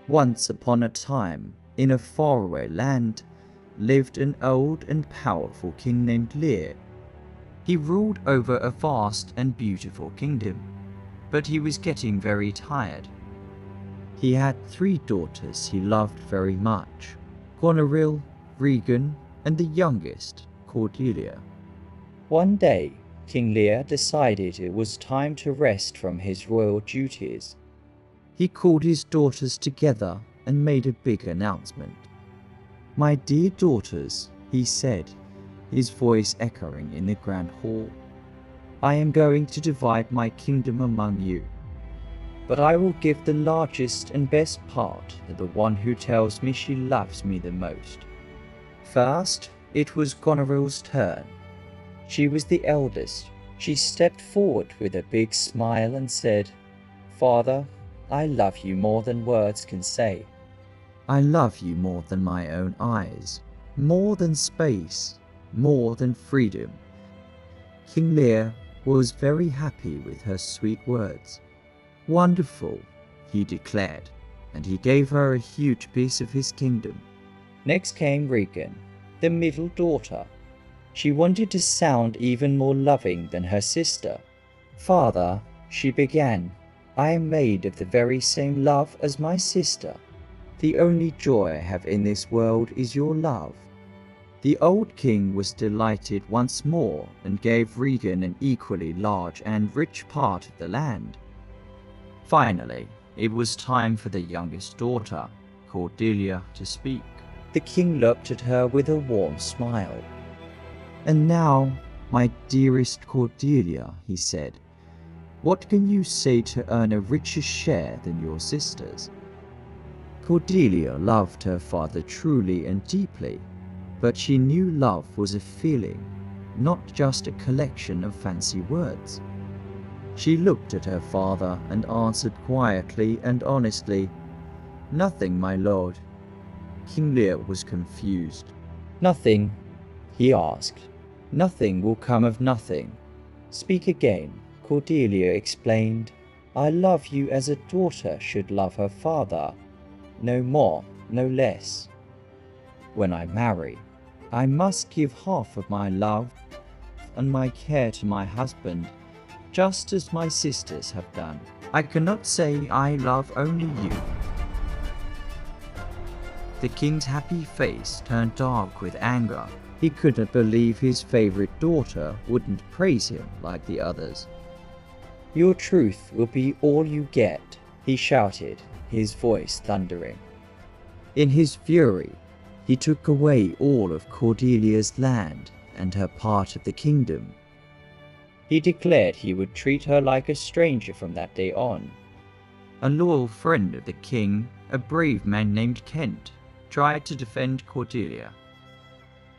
Once upon a time, in a faraway land, lived an old and powerful king named Lear. He ruled over a vast and beautiful kingdom, but he was getting very tired. He had 3 daughters he loved very much: Goneril, Regan, and the youngest, Cordelia. One day, King Lear decided it was time to rest from his royal duties. He called his daughters together and made a big announcement. "My dear daughters," he said, his voice echoing in the grand hall, "I am going to divide my kingdom among you. But I will give the largest and best part to the one who tells me she loves me the most." First, it was Goneril's turn. She was the eldest. She stepped forward with a big smile and said, "Father, I love you more than words can say. I love you more than my own eyes, more than space, more than freedom." King Lear was very happy with her sweet words. "Wonderful," he declared, and he gave her a huge piece of his kingdom. Next came Regan, the middle daughter. She wanted to sound even more loving than her sister. "Father," she began, "I am made of the very same love as my sister. The only joy I have in this world is your love." The old king was delighted once more and gave Regan an equally large and rich part of the land. Finally, it was time for the youngest daughter, Cordelia, to speak. The king looked at her with a warm smile. "And now, my dearest Cordelia," he said, "what can you say to earn a richer share than your sisters?" Cordelia loved her father truly and deeply, but she knew love was a feeling, not just a collection of fancy words. She looked at her father and answered quietly and honestly, "Nothing, my lord." King Lear was confused. "Nothing?" he asked. "Nothing will come of nothing. Speak again." Cordelia explained, "I love you as a daughter should love her father. No more, no less. When I marry, I must give half of my love and my care to my husband, just as my sisters have done. I cannot say I love only you." The king's happy face turned dark with anger. He couldn't believe his favorite daughter wouldn't praise him like the others. "Your truth will be all you get," he shouted, his voice thundering. In his fury, he took away all of Cordelia's land and her part of the kingdom. He declared he would treat her like a stranger from that day on. A loyal friend of the king, a brave man named Kent, tried to defend Cordelia.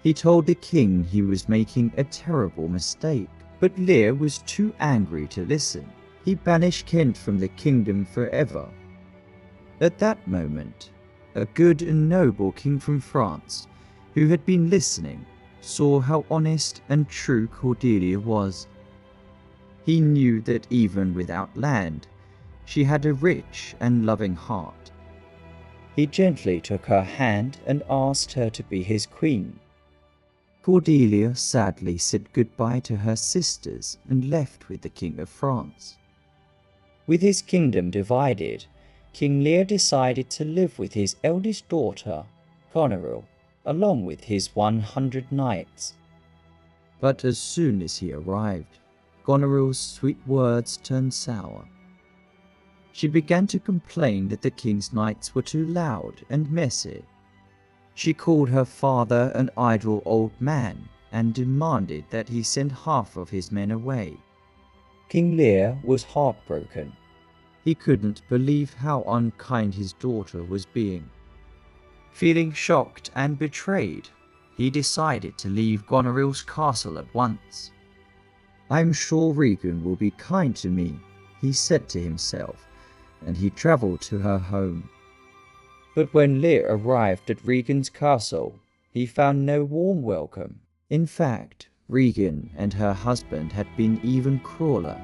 He told the king he was making a terrible mistake, but Lear was too angry to listen. He banished Kent from the kingdom forever. At that moment, a good and noble king from France, who had been listening, saw how honest and true Cordelia was. He knew that even without land, she had a rich and loving heart. He gently took her hand and asked her to be his queen. Cordelia sadly said goodbye to her sisters and left with the King of France. With his kingdom divided, King Lear decided to live with his eldest daughter, Goneril, along with his 100 knights. But as soon as he arrived, Goneril's sweet words turned sour. She began to complain that the king's knights were too loud and messy. She called her father an idle old man and demanded that he send half of his men away. King Lear was heartbroken. He couldn't believe how unkind his daughter was being. Feeling shocked and betrayed, he decided to leave Goneril's castle at once. "I'm sure Regan will be kind to me," he said to himself, and he traveled to her home. But when Lear arrived at Regan's castle, he found no warm welcome. In fact, Regan and her husband had been even crueler.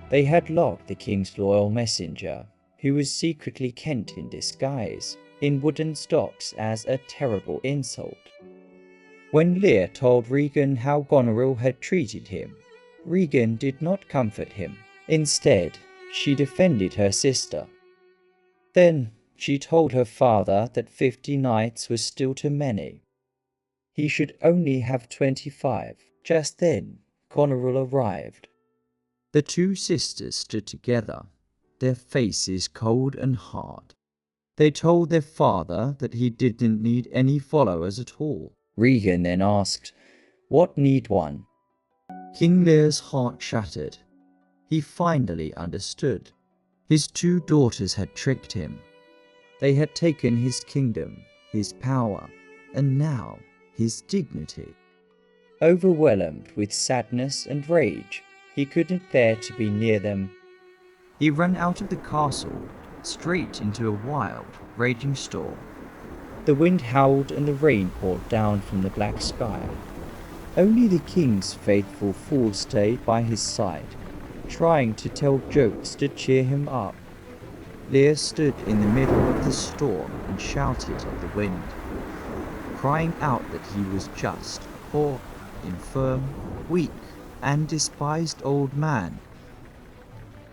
They had locked the king's loyal messenger, who was secretly Kent in disguise, in wooden stocks as a terrible insult. When Lear told Regan how Goneril had treated him, Regan did not comfort him. Instead, she defended her sister. Then she told her father that 50 knights was still too many. He should only have 25. Just then, Goneril arrived. The two sisters stood together, their faces cold and hard. They told their father that he didn't need any followers at all. Regan then asked, "What need one?" King Lear's heart shattered. He finally understood. His 2 daughters had tricked him. They had taken his kingdom, his power, and now his dignity. Overwhelmed with sadness and rage, he couldn't bear to be near them. He ran out of the castle, straight into a wild, raging storm. The wind howled and the rain poured down from the black sky. Only the king's faithful fool stayed by his side, trying to tell jokes to cheer him up. Lear stood in the middle of the storm and shouted at the wind, crying out that he was just a poor, infirm, weak, and despised old man.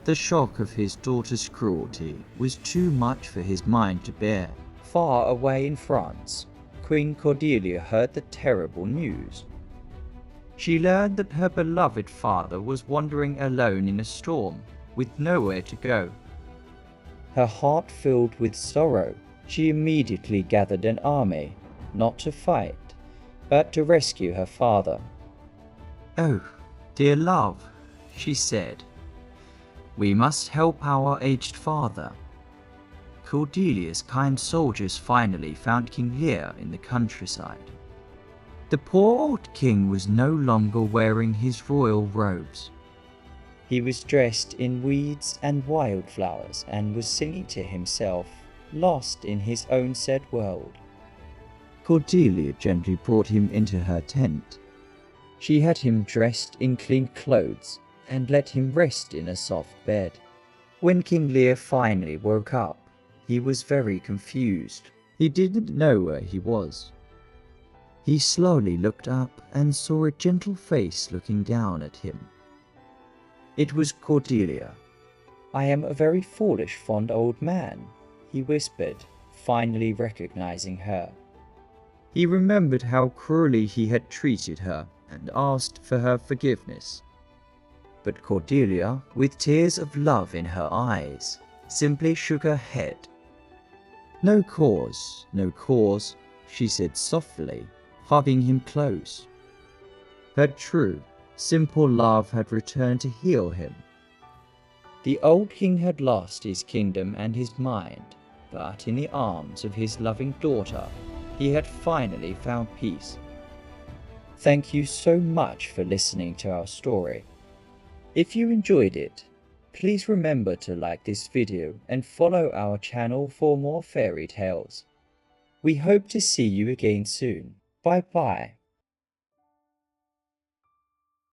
The shock of his daughter's cruelty was too much for his mind to bear. Far away in France, Queen Cordelia heard the terrible news. She learned that her beloved father was wandering alone in a storm, with nowhere to go. Her heart filled with sorrow, she immediately gathered an army, not to fight, but to rescue her father. "Oh, dear love," she said, "we must help our aged father." Cordelia's kind soldiers finally found King Lear in the countryside. The poor old king was no longer wearing his royal robes. He was dressed in weeds and wildflowers and was singing to himself, lost in his own sad world. Cordelia gently brought him into her tent. She had him dressed in clean clothes and let him rest in a soft bed. When King Lear finally woke up, he was very confused. He didn't know where he was. He slowly looked up and saw a gentle face looking down at him. It was Cordelia. "I am a very foolish, fond old man," he whispered, finally recognizing her. He remembered how cruelly he had treated her and asked for her forgiveness. But Cordelia, with tears of love in her eyes, simply shook her head. No cause," she said softly, hugging him close. Her true, simple love had returned to heal him. The old king had lost his kingdom and his mind, but in the arms of his loving daughter, he had finally found peace. Thank you so much for listening to our story. If you enjoyed it, please remember to like this video and follow our channel for more fairy tales. We hope to see you again soon. Bye bye.